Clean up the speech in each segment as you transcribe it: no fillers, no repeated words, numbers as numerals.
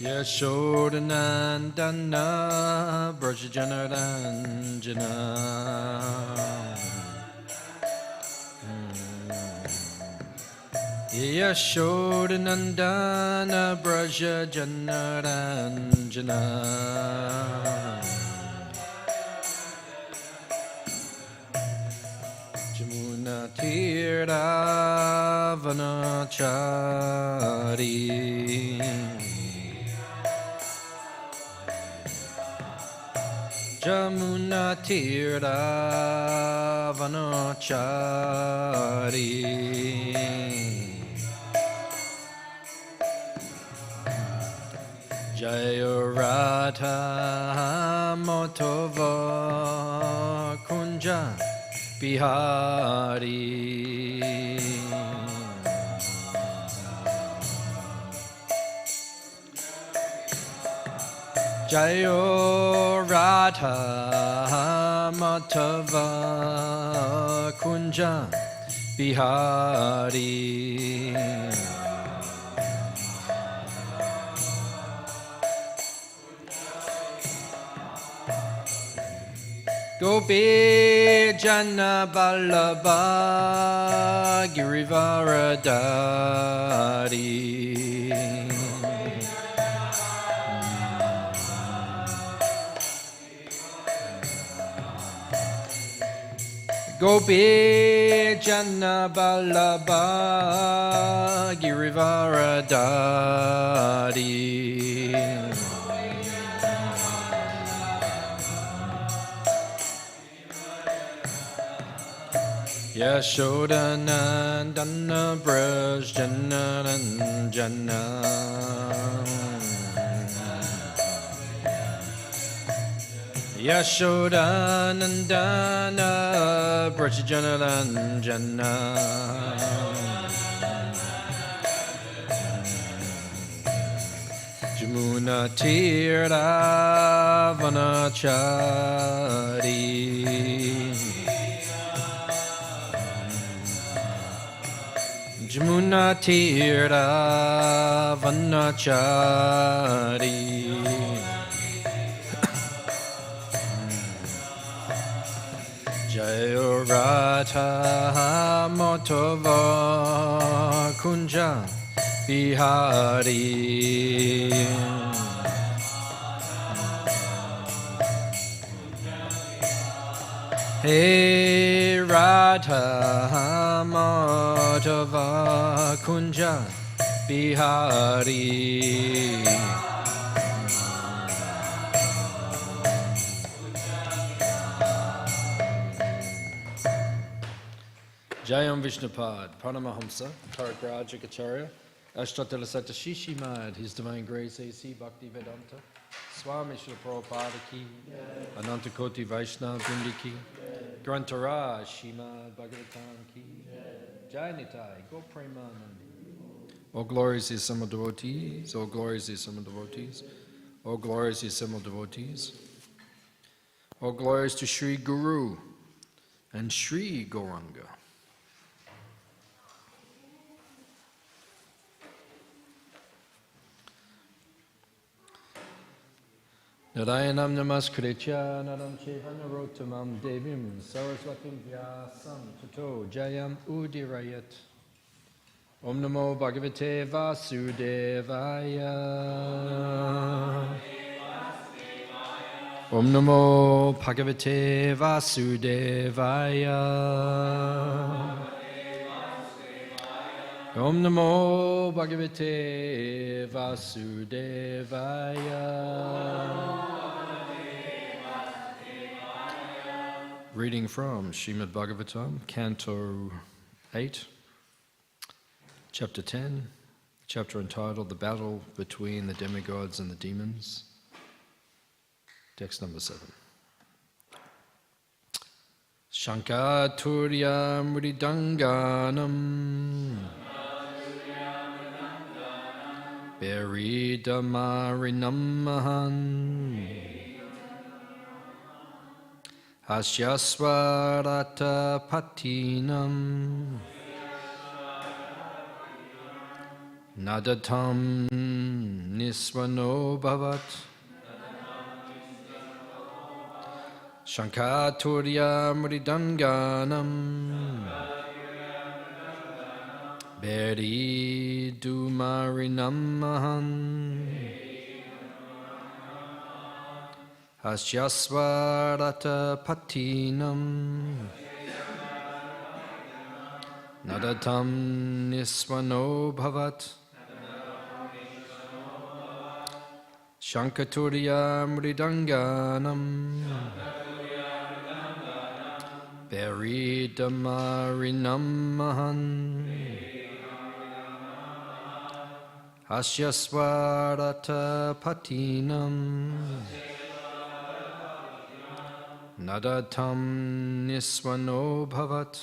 Yashodanandana Brajajanaranjana Yashodanandana Brajajanaranjana Jamuna Tiravanachari Jamuna Tiravanachari Jaya Radha Motova Kunja Bihari Jayo Radha Madhava Kunja Bihari Gopi Jana Vallabha Girivaradari Gopi Jana Vallabha Girivaradari Yashodanandana Brajajanaranjana Yashodanandana Brajajanaranjana Jamuna Tiravanachari Jamuna Tiravanachari Jaya Radha Madhava Kunja Bihari Hey Radha Madhava Kunja Bihari Jayam Vishnupad, Pranamahamsa, Tarak-Acharya, Ashtatala Shishimad, His Divine Grace A.C. Bhaktivedanta, Swami Prabhupada ki, Anantakoti Vaishnava Vindi ki, Grantara Śrīmad Bhāgavatam ki, Jai Nitai, Go Premanandi. All glories to Assemble devotees, all glories to Assemble devotees, all glories to Assemble devotees, all glories to Sri Guru and Sri Gauranga. Narayanam namaskritya naram cheva narottamam devim saraswatim vyasam tato jayam udirayat. Om namo bhagavate vasudevaya. Om namo bhagavate vasudevaya. Om namo bhagavate vasudevaya. Reading from Śrīmad Bhāgavatam, Canto 8, Chapter 10, chapter entitled The Battle Between the Demigods and the Demons, text number 7. Shankhaturya mridanganam Beridamarinam mahan Hasyasvarata patinam nadatam nisvano bhavat Shankaturya mridanganam Beri dumarinam mahan Hasyasvarata patinam Nadatam nisvano bhavat Shankaturya mridanganam Beridamarinam mahan Hasyasvarata patinam Nadatam nisvano bhavat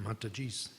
Mataji's.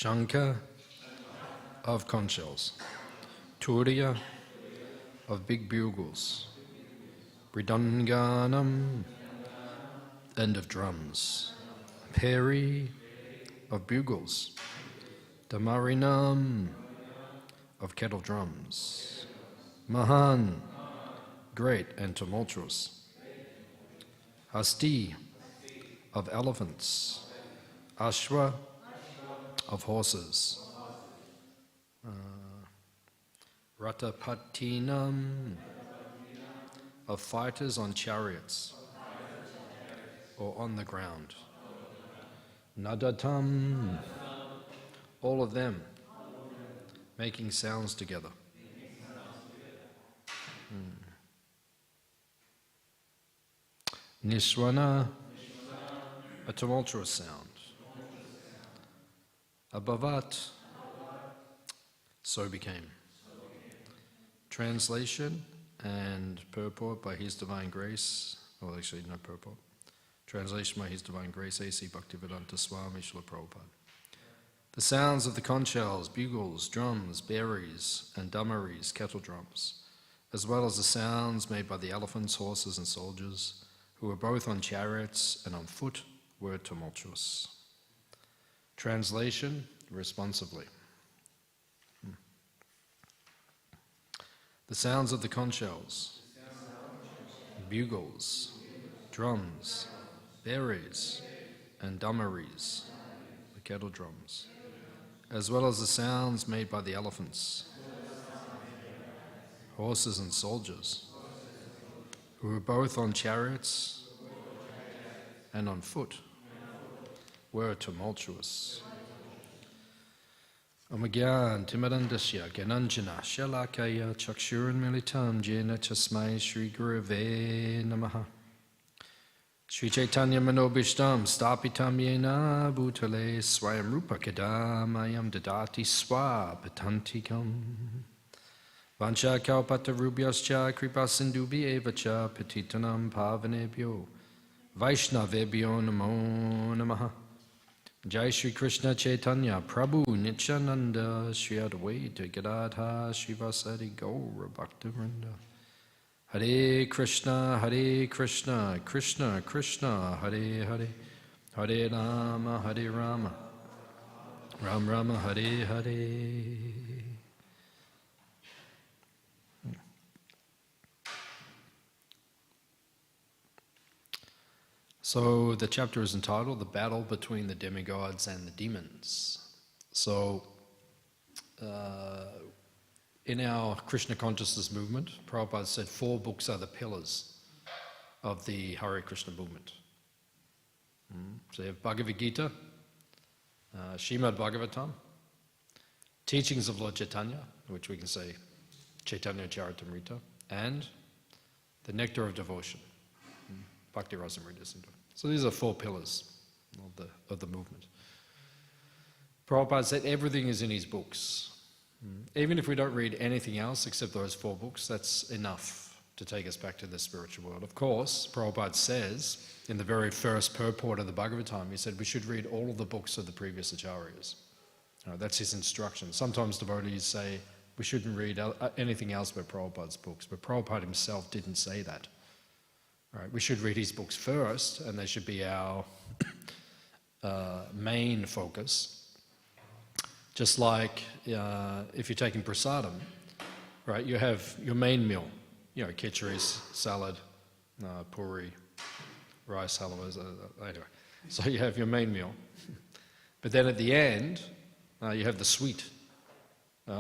Shankha of conch shells, Turiya of big bugles, Bridanganam, end of drums, Peri of bugles, Damarinam of kettle drums, Mahan, great and tumultuous, Hasti of elephants, Ashwa of horses, Ratapatinam of fighters on chariots or on the ground, Nadatam, all of them making sounds together. Niswana, a tumultuous sound. Abhavat, so became. Translation and purport by His Divine Grace, well actually no purport. Translation by His Divine Grace, A.C. Bhaktivedanta Swami Śrīmad Bhāgavatam. The sounds of the conch shells, bugles, drums, berries, and dummaries, kettle drums, as well as the sounds made by the elephants, horses, and soldiers, who were both on chariots and on foot, were tumultuous. Translation, responsively. The sounds of the conch shells, bugles, drums, berries, and dummaries, the kettle drums, as well as the sounds made by the elephants, horses and soldiers, who were both on chariots and on foot, were tumultuous. Omagyan Timarandasya Gananjana Shalakaya Chakshuran Militam Jena Chasmai Shri Gurave Namaha Shri Chaitanya Manobishtam Stapitam Yena Bhutale Swayam Rupa Kadamayam Dadati Swa Patantikam Vancha Kalpata Rubhyascha Kripa Sindhubi Evacha Patitanam Pavanebhyo Vaishnavebhyo Namo Namaha Jai Shri Krishna Chaitanya Prabhu Nityananda Shri Advaita Gadadha Srivasadi Gaura Bhaktivinoda Hare Krishna Krishna Krishna Hare Hare Hare Rama Ram Rama Hare Hare. So the chapter is entitled The Battle Between the Demigods and the Demons. So in our Krishna consciousness movement, Prabhupada said 4 books are the pillars of the Hare Krishna movement. So you have Bhagavad Gita, Śrīmad Bhāgavatam, Teachings of Lord Chaitanya, which we can say Chaitanya Charitamrita, and the Nectar of Devotion, Bhakti Rasamrita Sindhu. So these are 4 pillars of the movement. Prabhupada said everything is in his books. Even if we don't read anything else except those 4 books, that's enough to take us back to the spiritual world. Of course, Prabhupada says in the very first purport of the Bhagavatam, he said we should read all of the books of the previous acharyas. That's his instruction. Sometimes devotees say we shouldn't read anything else but Prabhupada's books, but Prabhupada himself didn't say that. Right, we should read his books first, and they should be our main focus. Just like if you're taking prasadam, right, you have your main meal, khichiris, salad, puri, rice, halwas, anyway. So you have your main meal. But then at the end, you have the sweet.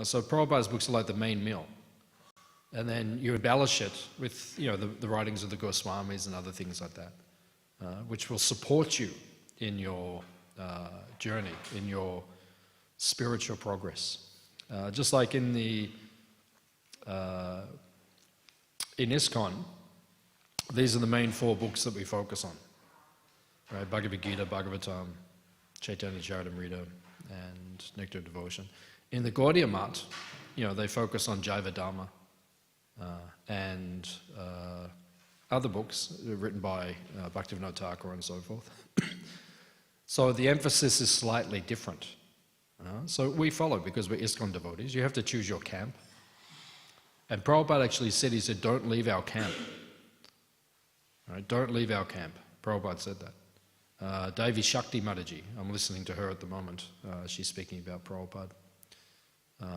So Prabhupada's books are like the main meal. And then you embellish it with, the writings of the Goswamis and other things like that, which will support you in your journey, in your spiritual progress. Just like in ISKCON, these are the main 4 books that we focus on, right? Bhagavad Gita, Bhagavatam, Chaitanya Charitamrita, and Nectar of Devotion. In the Gaudiya Math, they focus on Jaiva Dharma, and other books written by Bhaktivedanta and so forth. So the emphasis is slightly different. So we follow because we're ISKCON devotees. You have to choose your camp. And Prabhupada actually said, he said, don't leave our camp. Right? Don't leave our camp. Prabhupada said that. Devi Shakti Mataji, I'm listening to her at the moment. She's speaking about Prabhupada.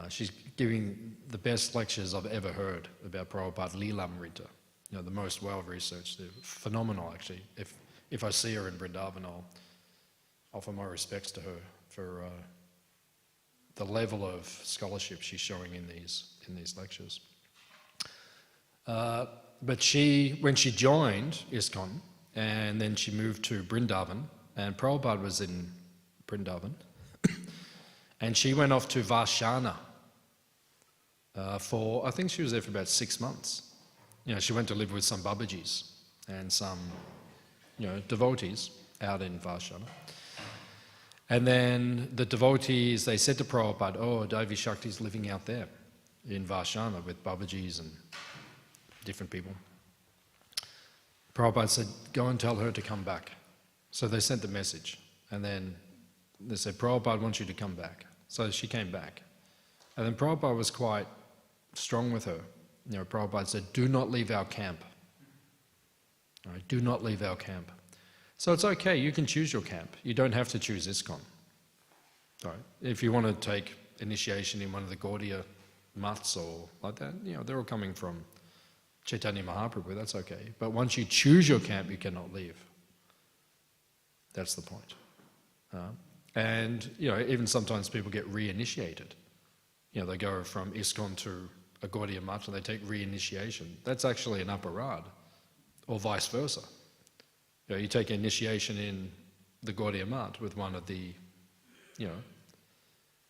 She's giving the best lectures I've ever heard about Prabhupada Leelamrita, the most well-researched. They're phenomenal, actually. If I see her in Vrindavan, I'll offer my respects to her for the level of scholarship she's showing in these lectures. But when she joined ISKCON, and then she moved to Vrindavan, and Prabhupada was in Vrindavan, and she went off to Varshana I think she was there for about 6 months. She went to live with some Babajis and some, devotees out in Varshana. And then the devotees, they said to Prabhupada, oh, Devi Shakti's living out there in Varshana with Babajis and different people. Prabhupada said, go and tell her to come back. So they sent the message. And then they said, Prabhupada wants you to come back. So she came back. And then Prabhupada was quite strong with her. Prabhupada said, do not leave our camp. All right, do not leave our camp. So it's okay, you can choose your camp. You don't have to choose ISKCON. All right? If you want to take initiation in one of the Gaudiya maths or like that, they're all coming from Chaitanya Mahaprabhu, that's okay. But once you choose your camp, you cannot leave. That's the point. And even sometimes people get re-initiated. They go from ISKCON to a Gaudiya Math and they take re-initiation. That's actually an aparad, or vice versa. You take initiation in the Gaudiya Math with one of the,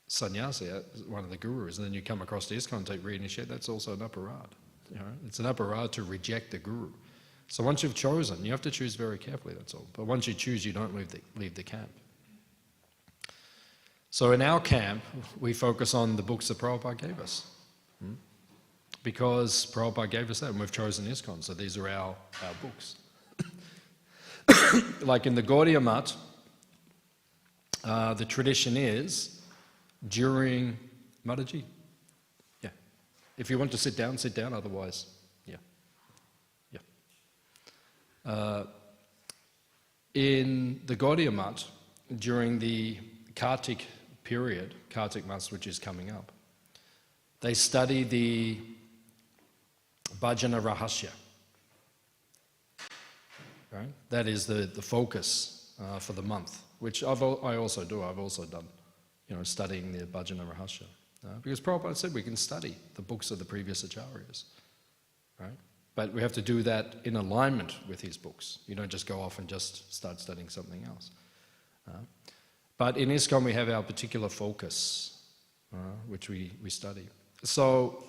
sannyasi, one of the gurus, and then you come across the ISKCON, take re-initiate, that's also an aparad. It's an aparad to reject the guru. So once you've chosen, you have to choose very carefully, that's all. But once you choose, you don't leave the camp. So in our camp, we focus on the books that Prabhupada gave us. Because Prabhupada gave us that, and we've chosen ISKCON, so these are our books. Like in the Gaudiya Math, the tradition is during Mataji. Yeah. If you want to sit down, otherwise, yeah. In the Gaudiya Math, during the Kartik period, Kartik Math, which is coming up, they study the Bhajana Rahasya. Right? That is the focus for the month, which I also do. I've also done, studying the Bhajana Rahasya. Because Prabhupada said we can study the books of the previous acharyas, right? But we have to do that in alignment with his books. You don't just go off and just start studying something else. But in ISKCON we have our particular focus, which we study. So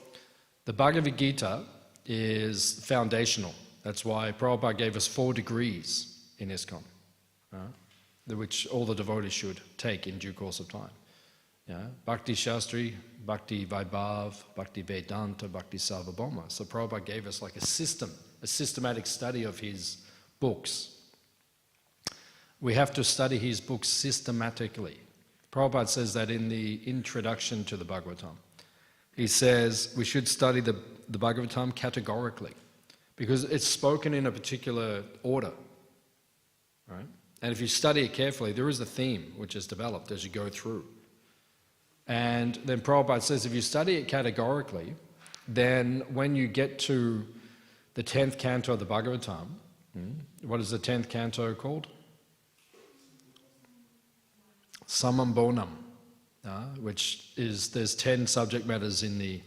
the Bhagavad Gita is foundational. That's why Prabhupada gave us 4 degrees in ISKCON, which all the devotees should take in due course of time. Bhakti Shastri, Bhakti Vaibhav, Bhakti Vedanta, Bhakti Sarvabhauma. So Prabhupada gave us like a systematic study of his books. We have to study his books systematically. Prabhupada says that in the introduction to the Bhagavatam. He says we should study the Bhagavatam categorically because it's spoken in a particular order, right? And if you study it carefully, there is a theme which is developed as you go through. And then Prabhupada says if you study it categorically, then when you get to the 10th canto of the Bhagavatam, what is the 10th canto called? Samambonam, which is, there's 10 subject matters in the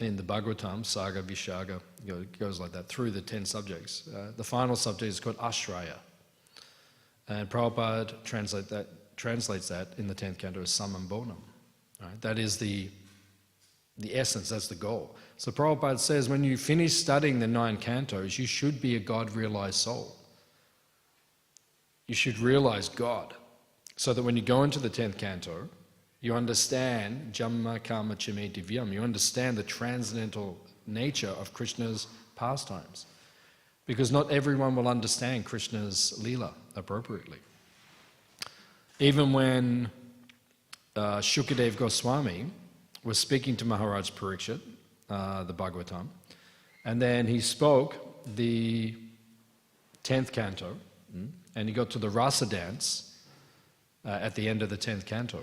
Bhagavatam, Saga, Vishaga, it goes like that, through the 10 subjects. The final subject is called Ashraya. And Prabhupada translates that in the 10th canto as Samambonam. Right? That is the essence, that's the goal. So Prabhupada says when you finish studying the 9 cantos, you should be a God-realized soul. You should realize God, so that when you go into the 10th canto, you understand Jamma Kama Chime Divyam, you understand the transcendental nature of Krishna's pastimes. Because not everyone will understand Krishna's Leela appropriately. Even when Shukadeva Goswami was speaking to Maharaj Parikshit, the Bhagavatam, and then he spoke the 10th canto, and he got to the rasa dance at the end of the 10th canto.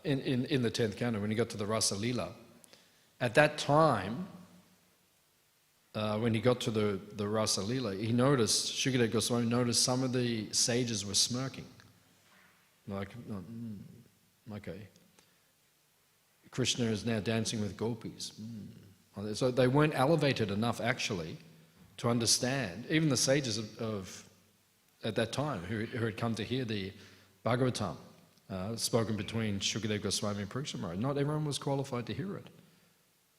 In the 10th canto, when he got to the rasa lila, at that time, when he got to the rasa lila, he noticed, Shukadeva Goswami noticed some of the sages were smirking. Like, okay. Krishna is now dancing with gopis. So they weren't elevated enough actually to understand, even the sages of at that time who had come to hear the Bhagavatam spoken between Shukadeva Goswami and Parikshit Maharaj. Not everyone was qualified to hear it,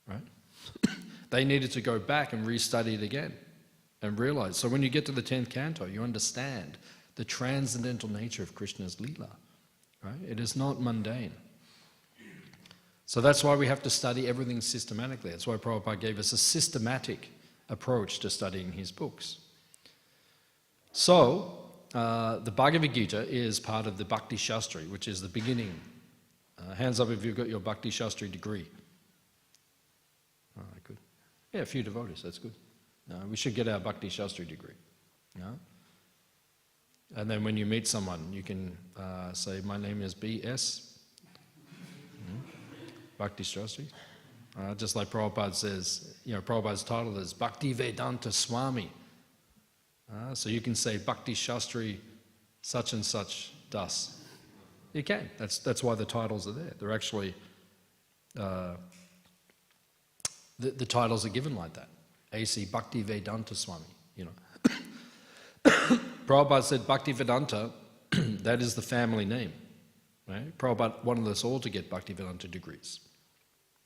right? They needed to go back and re-study it again and realize. So when you get to the 10th canto, you understand the transcendental nature of Krishna's Leela, right? It is not mundane. So that's why we have to study everything systematically. That's why Prabhupada gave us a systematic approach to studying his books. So, the Bhagavad Gita is part of the Bhakti Shastri, which is the beginning. Hands up if you've got your Bhakti Shastri degree. Good. Yeah, a few devotees, that's good. We should get our Bhakti Shastri degree. And then when you meet someone, you can say, my name is B.S. Bhakti Shastri. Just like Prabhupada says, Prabhupada's title is Bhaktivedanta Swami. So you can say Bhakti Shastri such and such das. You can. That's why the titles are there. They're actually, the titles are given like that. AC Bhaktivedanta Swami. you know. Prabhupada said Bhaktivedanta, that is the family name. Right? Prabhupada wanted us all to get Bhaktivedanta degrees.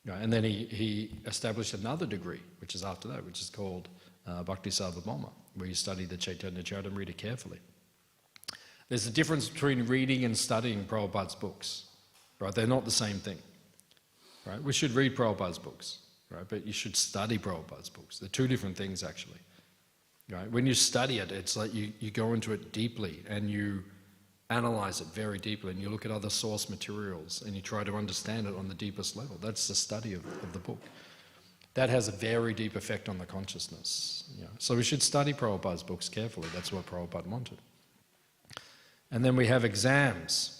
Right? And then he established another degree, which is after that, which is called Bhakti Sarvabhauma, where you study the Chaitanya Charitamrita carefully. There's a difference between reading and studying Prabhupada's books. Right? They're not the same thing. Right? We should read Prabhupada's books, right? But you should study Prabhupada's books. They're two different things, actually. Right? When you study it, it's like you go into it deeply and you analyze it very deeply and you look at other source materials and you try to understand it on the deepest level. That's the study of the book. That has a very deep effect on the consciousness. You know? So we should study Prabhupada's books carefully. That's what Prabhupada wanted. And then we have exams,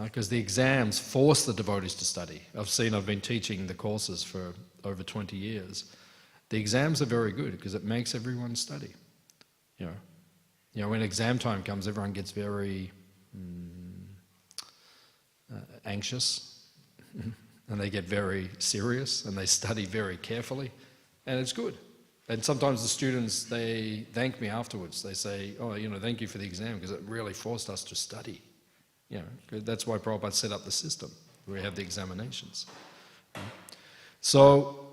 because the exams force the devotees to study. I've been teaching the courses for over 20 years. The exams are very good because it makes everyone study. You know, when exam time comes, everyone gets very anxious and they get very serious and they study very carefully, and it's good. And sometimes the students, they thank me afterwards. They say, oh, you know, thank you for the exam because it really forced us to study. You know, that's why Prabhupada set up the system where we have the examinations. So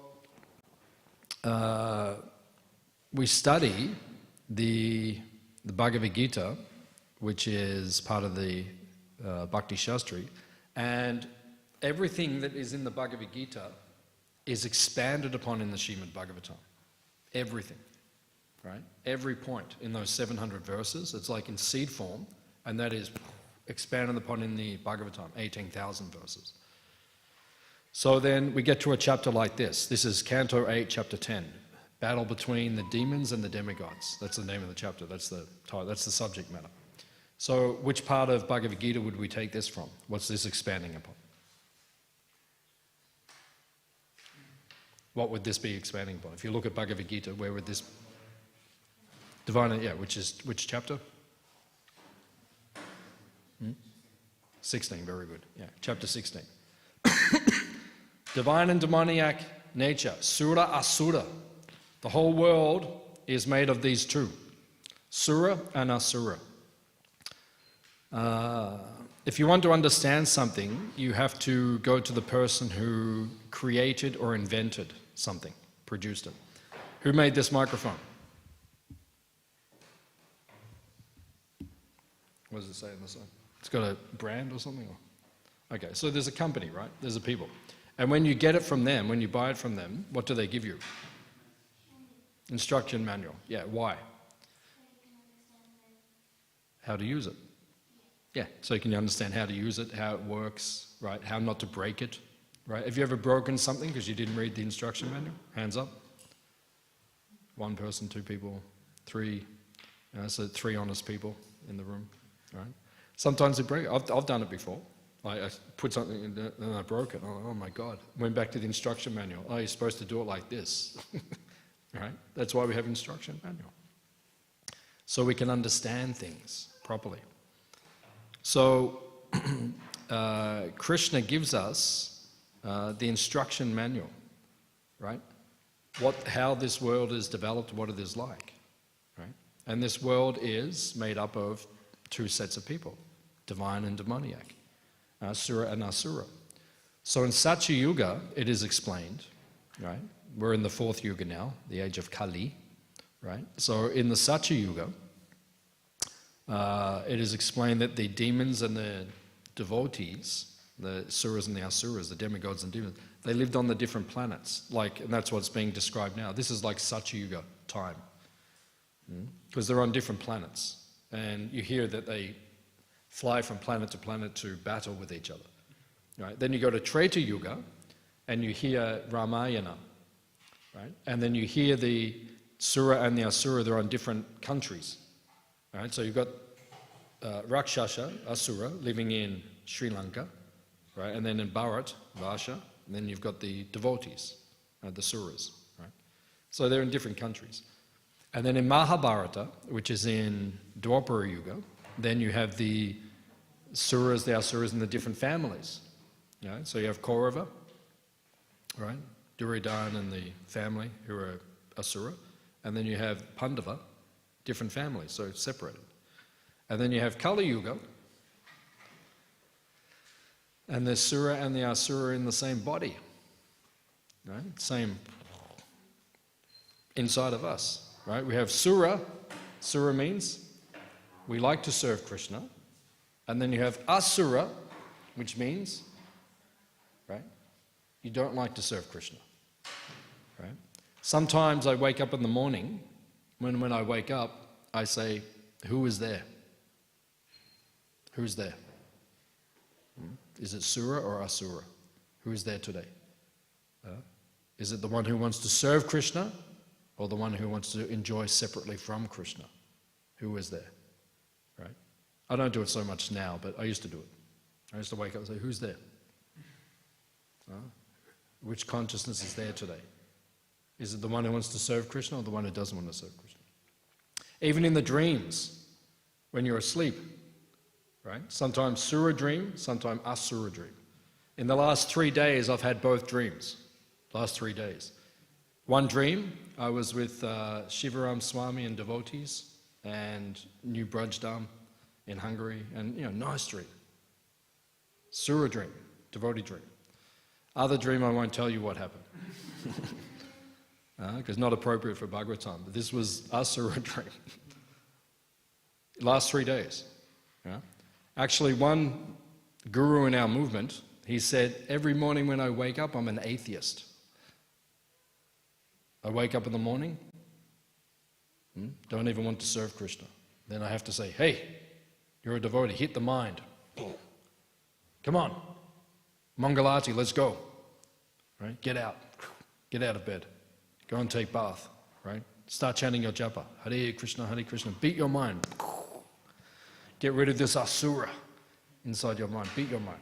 we study the Bhagavad Gita, which is part of the Bhakti Shastri, and everything that is in the Bhagavad Gita is expanded upon in the Śrīmad Bhāgavatam. Everything, right? Every point in those 700 verses, it's like in seed form, and that is expanded upon in the Bhagavatam, 18,000 verses. So then we get to a chapter like this. This is Canto 8, Chapter 10. Battle between the demons and the demigods. That's the name of the chapter. That's the title. That's the subject matter. So which part of Bhagavad Gita would we take this from? What's this expanding upon? What would this be expanding upon? If you look at Bhagavad Gita, where would this... Divine, yeah, which chapter? 16, very good. Yeah, chapter 16. Divine and demoniac nature, Sura Asura. The whole world is made of these two, Sura and Asura. If you want to understand something, you have to go to the person who created or invented something, produced it. Who made this microphone? What does it say on the side? It's got a brand or something? Okay, so there's a company, right? There's a people. And when you get it from them, when you buy it from them, what do they give you? Instruction manual. Yeah, why? How to use it. Yeah, so you can understand how to use it, how it works, right? How not to break it, right? Have you ever broken something because you didn't read the instruction manual? Hands up. One person, two people, three. So 3 honest people in the room, right? Sometimes they break. I've done it before. I put something in there and I broke it. Oh my God. Went back to the instruction manual. Oh, you're supposed to do it like this. Right? That's why we have instruction manual. So we can understand things properly. So Krishna gives us the instruction manual, right? How this world is developed, what it is like, right? And this world is made up of 2 sets of people, divine and demoniac, Sura and Asura. So in Satya Yuga, it is explained, right? We're in the 4th Yuga now, the age of Kali, right? So in the Satya Yuga, it is explained that the demons and the devotees, the Suras and the Asuras, the demigods and demons, they lived on the different planets, and that's what's being described now. This is like Satya Yuga time, because they're on different planets. And you hear that they fly from planet to planet to battle with each other. Right? Then you go to Treta Yuga, and you hear Ramayana, right? And then you hear the Sura and the Asura, they're on different countries. Right? So you've got Rakshasa, Asura, living in Sri Lanka, right? And then in Bharat, Vasha, and then you've got the devotees, the Suras, right? So they're in different countries. And then in Mahabharata, which is in Dwapara Yuga, then you have the Suras, the Asuras, and the different families. Right? So you have Kaurava, right? Duryodhana and the family who are Asura. and then you have Pandava, different families, so separated. And then you have Kali Yuga, and the Sura and the Asura in the same body, right? Same inside of us, right? We have Sura. Sura means we like to serve Krishna. And then you have Asura, which means, right, you don't like to serve Krishna, right? Sometimes I wake up in the morning, when I wake up, I say, who is there? Who's there? Is it Sura or Asura? Who is there today? Is it the one who wants to serve Krishna or the one who wants to enjoy separately from Krishna? Who is there? Right? I don't do it so much now, but I used to do it. I used to wake up and say, who's there? Which consciousness is there today? Is it the one who wants to serve Krishna or the one who doesn't want to serve Krishna? Even in the dreams, when you're asleep, right? Sometimes Sura dream, sometimes Asura dream. In the last 3 days, I've had both dreams. Last 3 days. One dream, I was with Shivaram Swami and devotees and New Brajdam in Hungary, and nice dream. Sura dream, devotee dream. Other dream, I won't tell you what happened. Because not appropriate for Bhagavatam, but this was Asura dream. Last 3 days. Yeah? Actually, one guru in our movement, he said, every morning when I wake up, I'm an atheist. I wake up in the morning, don't even want to serve Krishna. Then I have to say, hey, you're a devotee, hit the mind. Come on, Mangalati, let's go. Right? Get out of bed. Go and take bath, right? Start chanting your japa, Hare Krishna, beat your mind. Get rid of this asura inside your mind, beat your mind.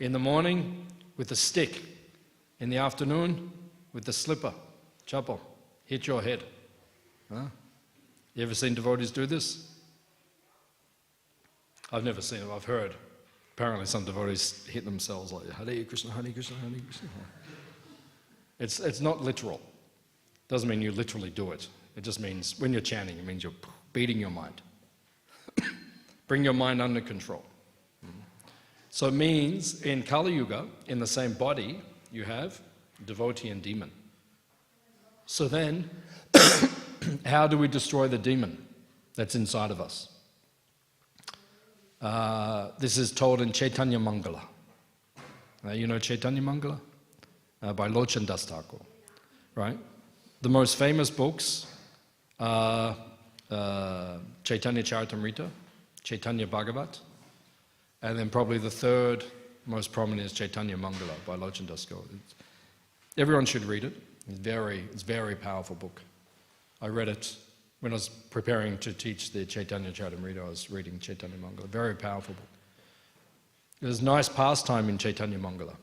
In the morning, with a stick. In the afternoon, with the slipper, chappal, hit your head. You ever seen devotees do this? I've never seen it, I've heard. Apparently some devotees hit themselves like, Hare Krishna, Hare Krishna, Hare Krishna. It's not literal. Doesn't mean you literally do it. It just means, when you're chanting, it means you're beating your mind. Bring your mind under control. So it means, in Kali Yuga, in the same body, you have devotee and demon. So then, how do we destroy the demon that's inside of us? This is told in Chaitanya Mangala. You know Chaitanya Mangala? By Lochan Das Thakur, right? The most famous books are Chaitanya Charitamrita, Chaitanya Bhagavat, and then probably the third most prominent is Chaitanya Mangala by Lochan Das Thakur. Everyone should read it. It's a very powerful book. I read it when I was preparing to teach the Chaitanya Charitamrita. I was reading Chaitanya Mangala. Very powerful book. There's a nice pastime in Chaitanya Mangala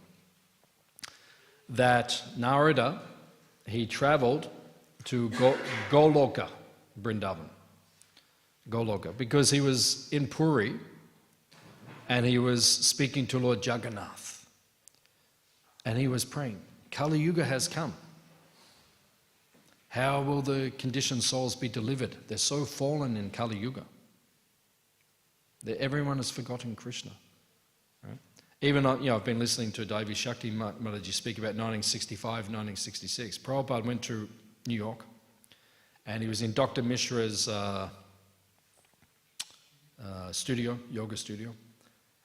that Narada, he travelled to Goloka, Vrindavan. Goloka, because he was in Puri and he was speaking to Lord Jagannath. And he was praying, Kali Yuga has come. How will the conditioned souls be delivered? They're so fallen in Kali Yuga. Everyone has forgotten Krishna. Right? Even, I've been listening to Devi Shakti Mataji speak about 1965, 1966. Prabhupada went to New York and he was in Dr. Mishra's studio, yoga studio.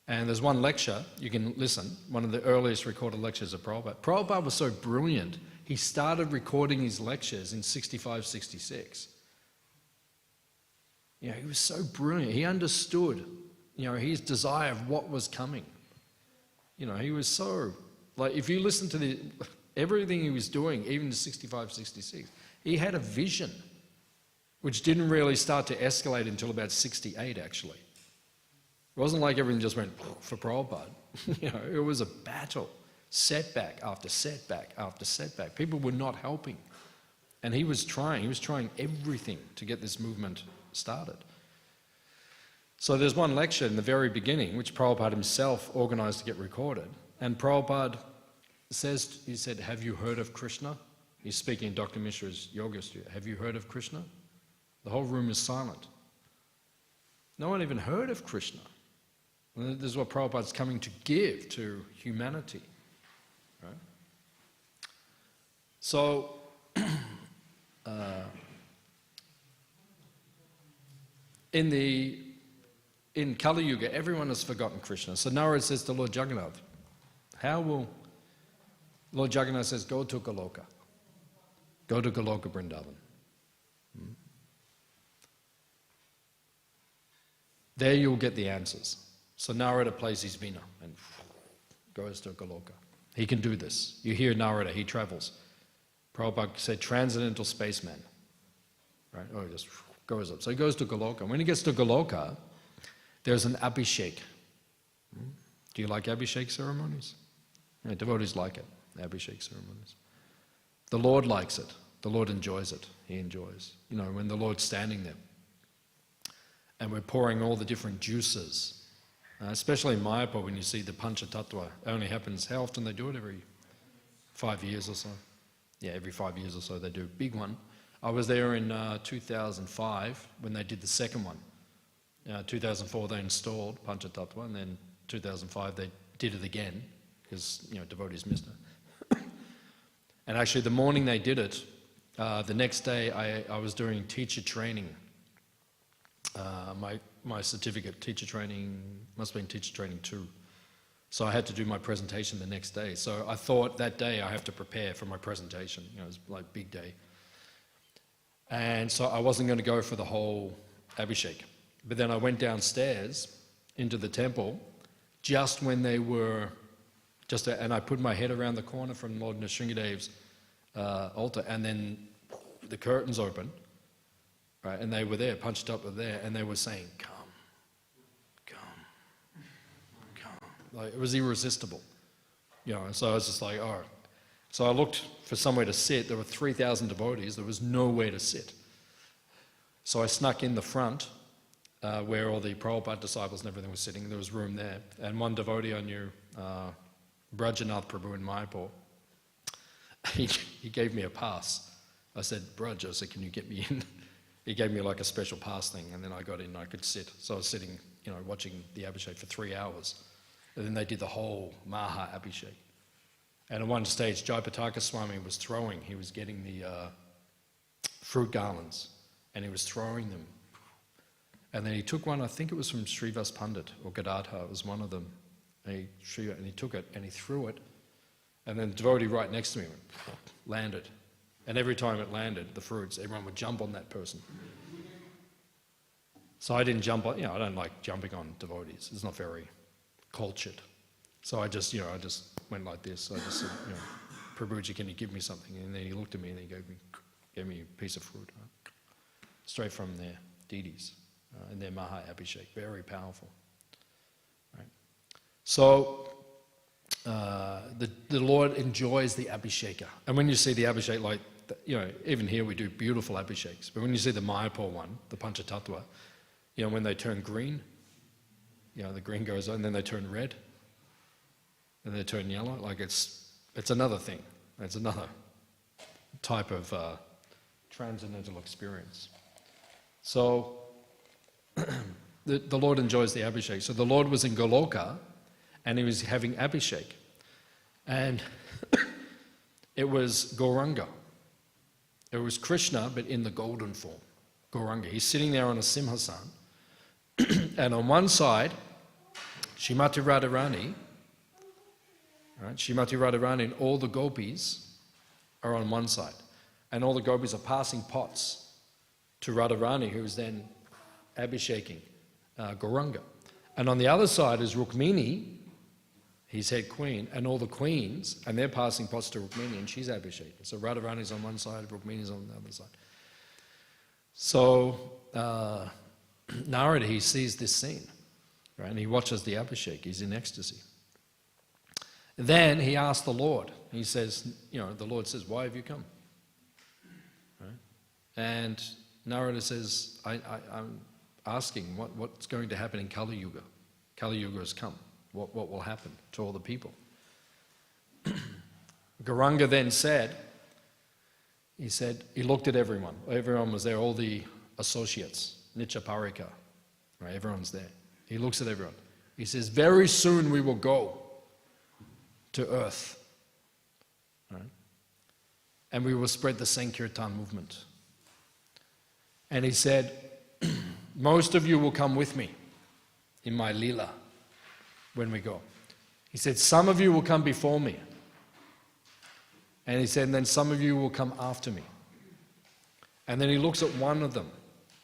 And there's one lecture, you can listen, one of the earliest recorded lectures of Prabhupada. Prabhupada was so brilliant, he started recording his lectures in 65, 66. He was so brilliant. He understood, his desire of what was coming. He was so, if you listen to everything he was doing, even in 65, 66, he had a vision, which didn't really start to escalate until about 68, actually. It wasn't like everything just went for Prabhupada. It was a battle, setback after setback after setback. People were not helping. And he was trying everything to get this movement started. So there's one lecture in the very beginning, which Prabhupada himself organized to get recorded. And Prabhupada said, have you heard of Krishna? He's speaking in Dr. Mishra's yoga studio. Have you heard of Krishna? The whole room is silent. No one even heard of Krishna. And this is what Prabhupada's coming to give to humanity. Right? So, in Kali Yuga, everyone has forgotten Krishna. So Narada says to Lord Jagannath, how will... Lord Jagannath says, go to Goloka. Go to Goloka Vrindavan. There you'll get the answers. So Narada plays his Veena and goes to Goloka. He can do this. You hear Narada, he travels. Prabhupada said transcendental spaceman. Right? Oh, he just goes up. So he goes to Goloka. When he gets to Goloka, there's an Abhishek. Do you like Abhishek ceremonies? Yeah, devotees like it, Abhishek ceremonies. The Lord likes it. The Lord enjoys it. He enjoys. You know, when the Lord's standing there and we're pouring all the different juices, especially in Mayapur when you see the Panchatattva, it only happens, how often they do it? Every 5 years or so? Yeah, every 5 years or so they do a big one. I was there in 2005 when they did the second one. 2004 they installed Panchatattva, and then 2005 they did it again because, you know, devotees missed it. And actually the morning they did it, the next day I was doing teacher training. My certificate, teacher training, must have been teacher training 2. So I had to do my presentation the next day. So I thought that day I have to prepare for my presentation. You know, it was like a big day. And so I wasn't going to go for the whole Abhishek. But then I went downstairs into the temple just when they were, and I put my head around the corner from Lord Nrsingadev's altar, and then the curtains opened, right? And they were there, Panchatattva were there, and they were saying, come, come, come. Like, it was irresistible, you know. And so I was just like, all right. So I looked for somewhere to sit. There were 3,000 devotees. There was nowhere to sit. So I snuck in the front where all the Prabhupada disciples and everything was sitting. There was room there. And one devotee I knew, Brajanath Prabhu in Mayapur, he gave me a pass. I said, Braj, I said, can you get me in? He gave me like a special pass thing, and then I got in and I could sit. So I was sitting, you know, watching the Abhishek for 3 hours. And then they did the whole Maha Abhishek. And at one stage, Jayapataka Swami was throwing, he was getting the fruit garlands, and he was throwing them. And then he took one, I think it was from Srivas Pandit, or Gadadhar, it was one of them. And he took it, and he threw it, and then the devotee right next to me went, landed. And every time it landed, the fruits, everyone would jump on that person. So I didn't jump on, you know, I don't like jumping on devotees. It's not very cultured. So I just, you know, I just went like this. I just said, you know, Prabhuji, can you give me something? And then he looked at me and he gave me a piece of fruit, right? Straight from their deities and their Maha Abhishek. Very powerful, right? So the Lord enjoys the Abhisheka. And when you see the Abhishek, like, you know, even here we do beautiful Abhisheks, but when you see the Mayapur one, the Panchatattva, you know, when they turn green, you know, the green goes on, and then they turn red, and they turn yellow, like it's another thing. It's another type of transcendental experience. So the Lord enjoys the Abhishek. So the Lord was in Goloka, and he was having Abhishek. And it was Gauranga. It was Krishna, but in the golden form. Gauranga. He's sitting there on a Simhasan. And on one side, Śrīmati Radharani, right? Śrīmati Radharani and all the gopis are on one side. And all the gopis are passing pots to Radharani, who is then abhisheking Gauranga. And on the other side is Rukmini, his head queen, and all the queens, and they're passing pots to Rukmini, and she's abhisheking. So Radharani's on one side, Rukmini's on the other side. So Narada, he sees this scene, right? And he watches the Abhishek. He's in ecstasy. Then he asks the Lord. He says, you know, the Lord says, why have you come? Right? And Narada says, I'm asking what's going to happen in Kali Yuga. Kali Yuga has come. What will happen to all the people? Gauranga then said, he said, he looked at everyone. Everyone was there, all the associates, Nitya Parika, right? Everyone's there. He looks at everyone. He says, very soon we will go to earth, right? And we will spread the Sankirtan movement. And he said, most of you will come with me in my lila when we go. He said, some of you will come before me. And he said, and then some of you will come after me. And then he looks at one of them,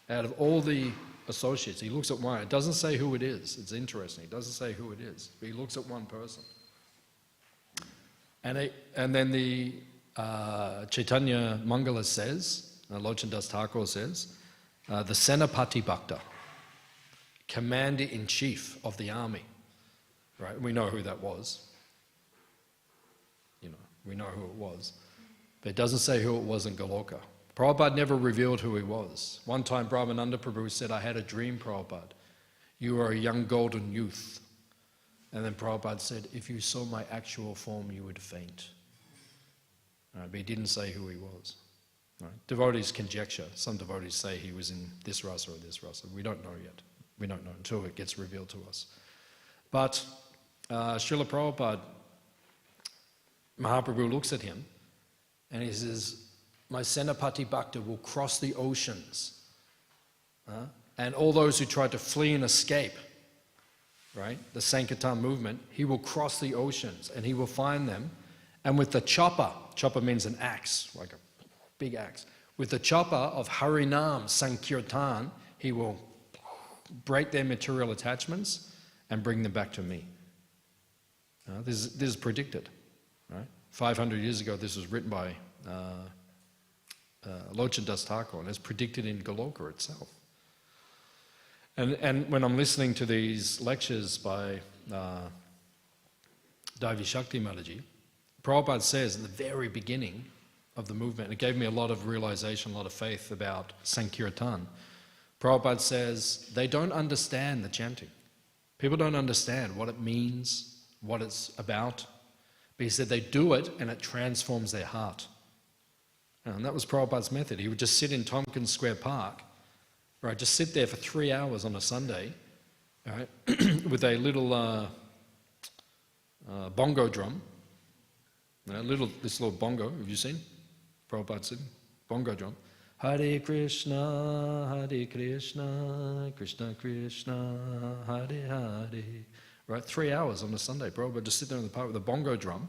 out of all the associates, he looks at one. It doesn't say who it is. It's interesting. It doesn't say who it is. But he looks at one person. And then the Chaitanya Mangala says, Lochan Das Thakur says, the Senapati Bhakta, commander-in-chief of the army, right? We know who that was. You know, we know who it was. But it doesn't say who it was in Goloka. Prabhupada never revealed who he was. One time Brahmananda Prabhu said, I had a dream, Prabhupada. You are a young golden youth. And then Prabhupada said, if you saw my actual form, you would faint. Right, but he didn't say who he was. Right? Devotees conjecture. Some devotees say he was in this rasa or this rasa. We don't know yet. We don't know until it gets revealed to us. But Srila Prabhupada, Mahaprabhu looks at him and he says, my Senapati Bhakta will cross the oceans. And all those who try to flee and escape, right, the Sankirtan movement, he will cross the oceans and he will find them. And with the chopper means an axe, like a big axe. With the chopper of Harinam Sankirtan, he will break their material attachments and bring them back to me. This is predicted. Right? 500 years ago, this was written by Lochan Das Thakur, and it's predicted in Goloka itself. And when I'm listening to these lectures by Devi Shakti Mataji, Prabhupada says at the very beginning of the movement, it gave me a lot of realization, a lot of faith about Sankirtan. Prabhupada says they don't understand the chanting. People don't understand what it means, what it's about. But he said they do it and it transforms their heart. And that was Prabhupada's method. He would just sit in Tompkins Square Park, right, just sit there for 3 hours on a Sunday, right, with a little bongo drum, this little bongo, have you seen? Prabhupada sitting, bongo drum. Hare Krishna, Krishna Krishna, Hare Hare. Right, 3 hours on a Sunday, Prabhupada just sit there in the park with a bongo drum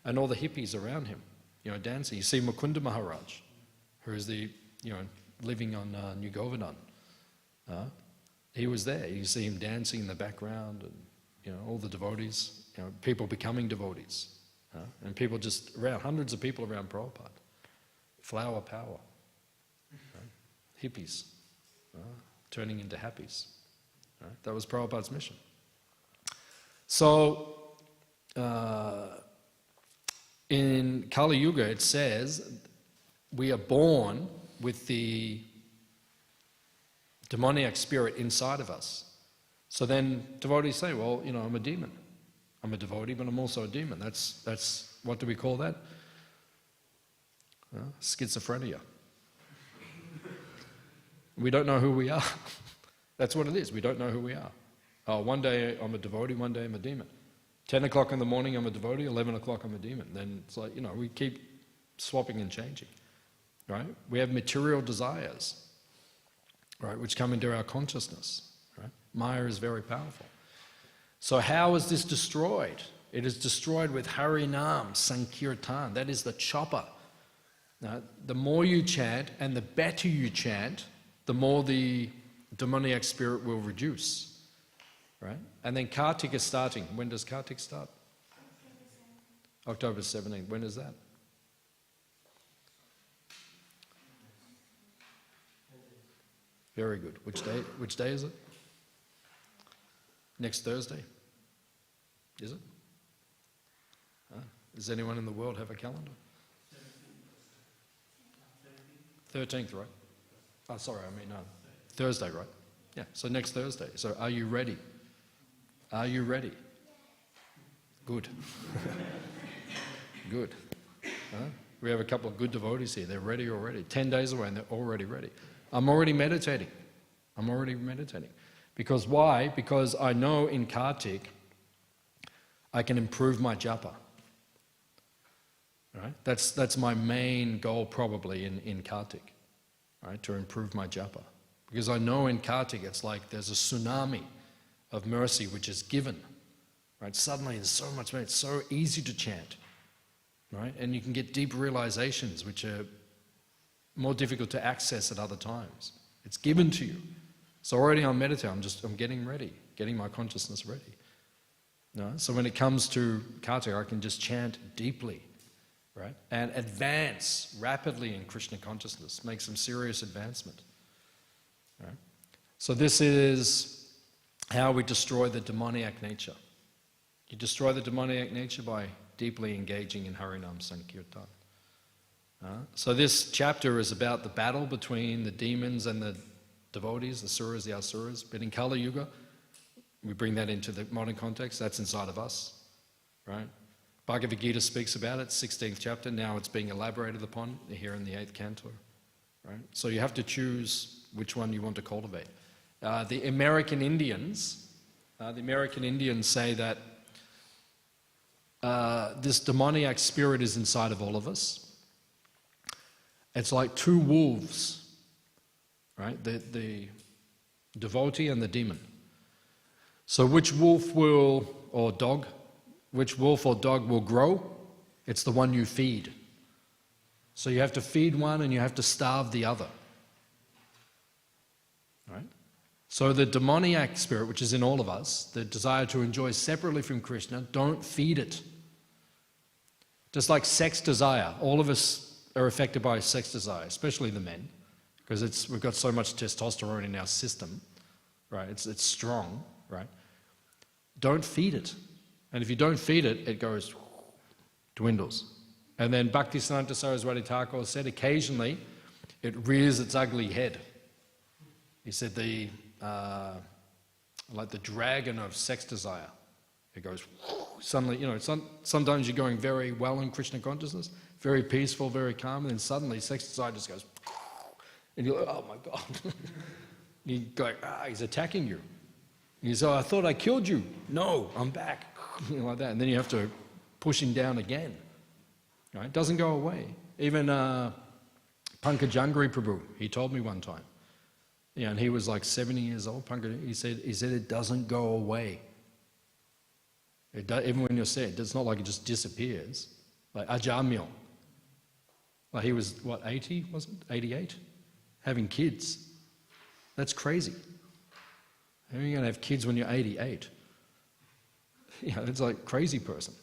and all the hippies around him, you know, dancing. You see Mukunda Maharaj, who is the, you know, living on New Govardhan. He was there. You see him dancing in the background and, you know, all the devotees, you know, people becoming devotees. And people just around, hundreds of people around Prabhupada. Flower power. Hippies. Turning into happies. That was Prabhupada's mission. So, in Kali Yuga it says, we are born with the demoniac spirit inside of us. So then devotees say, well, you know, I'm a demon. I'm a devotee, but I'm also a demon. That's what do we call that? Schizophrenia. We don't know who we are. That's what it is. We don't know who we are. Oh, one day I'm a devotee, one day I'm a demon. 10 o'clock in the morning I'm a devotee, 11 o'clock I'm a demon. Then it's like, you know, we keep swapping and changing, right? We have material desires, right, which come into our consciousness, right? Maya is very powerful. So how is this destroyed? It is destroyed with Harinam Sankirtan. That is the chopper. Now, the more you chant and the better you chant, the more the demoniac spirit will reduce. Right? And then Kartik is starting. When does Kartik start? October 17th. When is that? Very good. Which day is it? Next Thursday? Is it? Does anyone in the world have a calendar? 13th, right? Oh, sorry, I mean Thursday, right? Yeah, so next Thursday. So are you ready? Are you ready? Good. Good. We have a couple of good devotees here. They're ready already. 10 days away and they're already ready. I'm already meditating. Because why? Because I know in Kartik I can improve my japa. Right? That's my main goal probably in Kartik. Right? To improve my japa. Because I know in Kartik it's like there's a tsunami of mercy which is given. Right? Suddenly there's so much mercy. It's so easy to chant. Right? And you can get deep realizations which are more difficult to access at other times. It's given to you. So already I'm meditating, I'm getting ready, getting my consciousness ready. No? So when it comes to Kartik, I can just chant deeply, right? And advance rapidly in Krishna consciousness, make some serious advancement. Right? So this is how we destroy the demoniac nature. You destroy the demoniac nature by deeply engaging in Harinam Sankirtan. So this chapter is about the battle between the demons and the devotees, the suras, the asuras. But in Kali Yuga, we bring that into the modern context. That's inside of us, right? Bhagavad Gita speaks about it, 16th chapter. Now it's being elaborated upon here in the 8th canto, right? So you have to choose which one you want to cultivate. The American Indians say that this demoniac spirit is inside of all of us. It's like two wolves, right? The devotee and the demon. So which wolf or dog will grow? It's the one you feed. So you have to feed one and you have to starve the other. Right? So the demoniac spirit, which is in all of us, the desire to enjoy separately from Krishna, don't feed it. Just like sex desire, all of us are affected by sex desire, especially the men, because we've got so much testosterone in our system, right? It's strong, right? Don't feed it. And if you don't feed it, it goes, dwindles. And then Bhaktisiddhanta Saraswati Thakur said occasionally it rears its ugly head. He said like the dragon of sex desire. It goes, suddenly, sometimes you're going very well in Krishna consciousness, very peaceful, very calm, and then suddenly sex desire just goes, and you're like, oh my God. You go, he's attacking you. And you say, I thought I killed you. No, I'm back. Like that. And then you have to push him down again. Right? It doesn't go away. Even Pankajangri Prabhu, he told me one time, and he was like 70 years old, he said it doesn't go away. Even when you're sad, it's not like it just disappears. Like Ajamil, like he was, 80, wasn't it? 88? Having kids. That's crazy. How are you going to have kids when you're 88? It's like crazy person,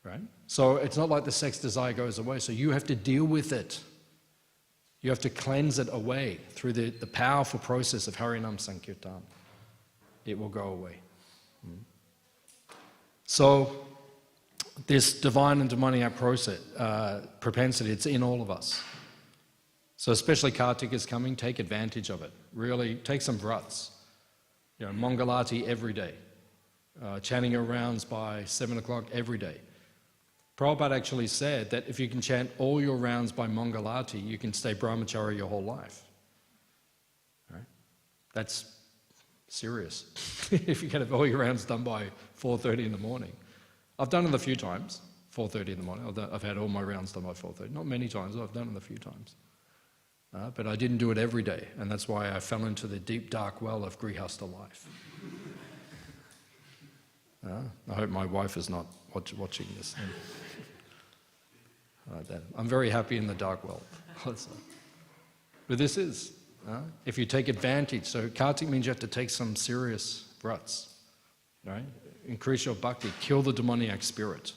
right? So it's not like the sex desire goes away, so you have to deal with it. You have to cleanse it away through the powerful process of Harinam Sankirtan. It will go away. So this divine and demoniac process, propensity, it's in all of us. So especially Kartik is coming, take advantage of it. Really, take some vrats. Mangalati every day. Chanting your rounds by 7 o'clock every day. Prabhupada actually said that if you can chant all your rounds by Mangalati, you can stay brahmachari your whole life. Right? That's serious. If you can have all your rounds done by 4:30 in the morning. I've done it a few times, 4:30 in the morning. I've had all my rounds done by 4:30. Not many times, I've done it a few times. But I didn't do it every day, and that's why I fell into the deep, dark well of Grihastha life. I hope my wife is not watching this. I'm very happy in the dark well. But this is, if you take advantage, so Kartik means you have to take some serious vrats, right? Increase your bhakti, kill the demoniac spirit.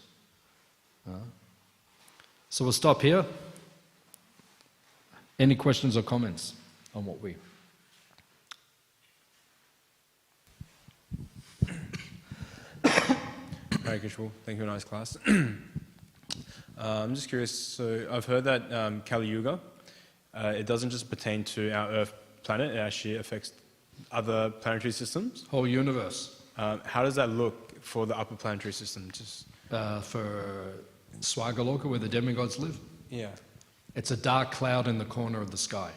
So we'll stop here. Any questions or comments on what we... Hare Krishna, thank you, nice class. I'm just curious, so I've heard that Kali Yuga, it doesn't just pertain to our Earth planet, it actually affects other planetary systems. Whole universe. How does that look for the upper planetary system? For Swagaloka, where the demigods live. Yeah. It's a dark cloud in the corner of the sky.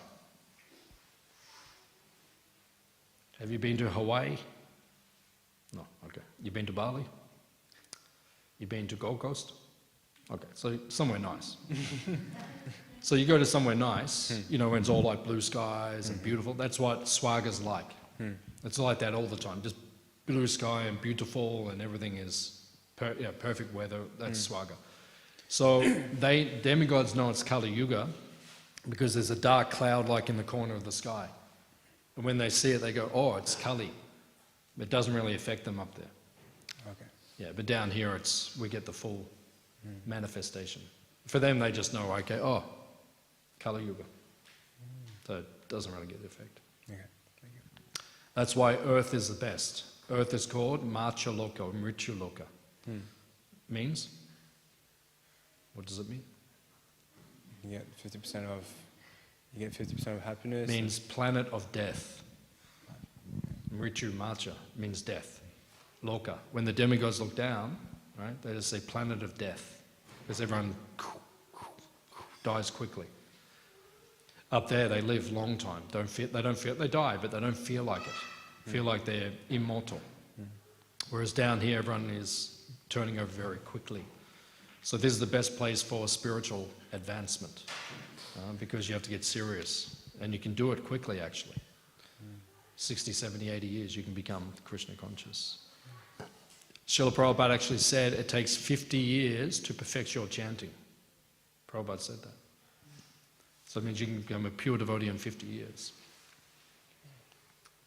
Have you been to Hawaii? No, okay. You been to Bali? You been to Gold Coast? Okay, so somewhere nice. So you go to somewhere nice, you know, when it's all like blue skies and beautiful. That's what Swaga's like. It's like that all the time. Just blue sky and beautiful and everything is perfect weather. That's Swaga. So demigods know it's Kali Yuga because there's a dark cloud like in the corner of the sky. And when they see it, they go, oh, it's Kali. It doesn't really affect them up there. Okay. Yeah, but down here we get the full manifestation. For them, they just know, okay, oh, Kali Yuga. So it doesn't really get the effect. Okay. Thank you. That's why Earth is the best. Earth is called Macha Loka, or Mrityu Loka. Means? What does it mean? You get 50% of happiness. Means planet of death. Mrityu Macha means death. Loka. When the demigods look down, right, they just say planet of death. Because everyone dies quickly. Up there they live long time. They die, but they don't feel like it. Feel like they're immortal. Whereas down here everyone is turning over very quickly. So this is the best place for spiritual advancement because you have to get serious and you can do it quickly actually. 60, 70, 80 years you can become Krishna conscious. Srila Prabhupada actually said it takes 50 years to perfect your chanting. Prabhupada said that. So it means you can become a pure devotee in 50 years.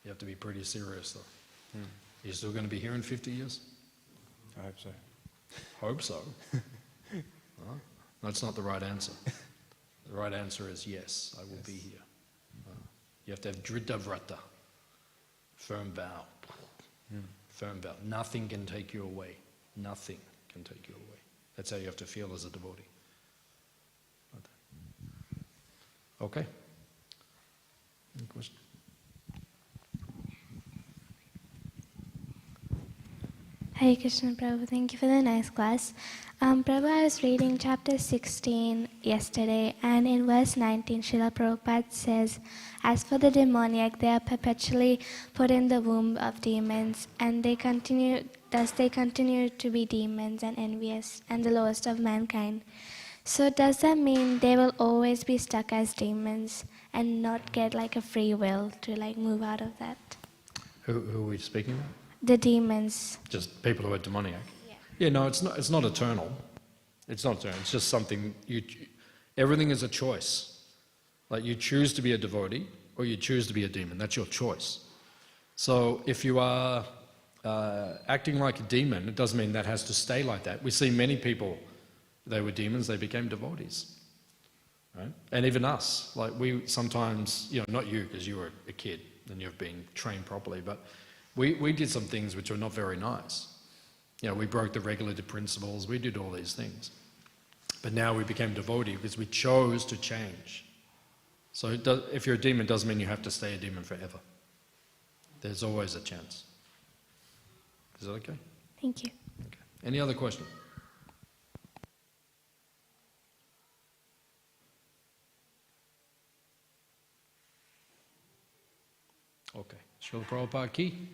You have to be pretty serious though. Are you still going to be here in 50 years? I hope so. Hope so. That's not the right answer. The right answer is yes, I will be here. You have to have drita vrata, firm vow. Firm vow. Nothing can take you away. Nothing can take you away. That's how you have to feel as a devotee. Okay. Any question? Hare Krishna, Prabhu. Thank you for the nice class. Prabhu, I was reading chapter 16 yesterday, and in verse 19, Srila Prabhupada says, as for the demoniac, they are perpetually put in the womb of demons, and they continue to be demons and envious and the lowest of mankind. So does that mean they will always be stuck as demons and not get like a free will to like move out of that? Who are we speaking about? The demons. Just people who are demoniac. Yeah, no, it's not eternal. It's not eternal. It's just something everything is a choice. Like you choose to be a devotee or you choose to be a demon. That's your choice. So if you are acting like a demon, it doesn't mean that has to stay like that. We see many people, they were demons, they became devotees. Right? And even us, like we sometimes, not you because you were a kid and you've been trained properly, but we did some things which were not very nice. We broke the regulative principles, we did all these things. But now we became devotee because we chose to change. So if you're a demon, it doesn't mean you have to stay a demon forever. There's always a chance. Is that okay? Thank you. Okay. Any other question? Okay. Srila Prabhupada ki?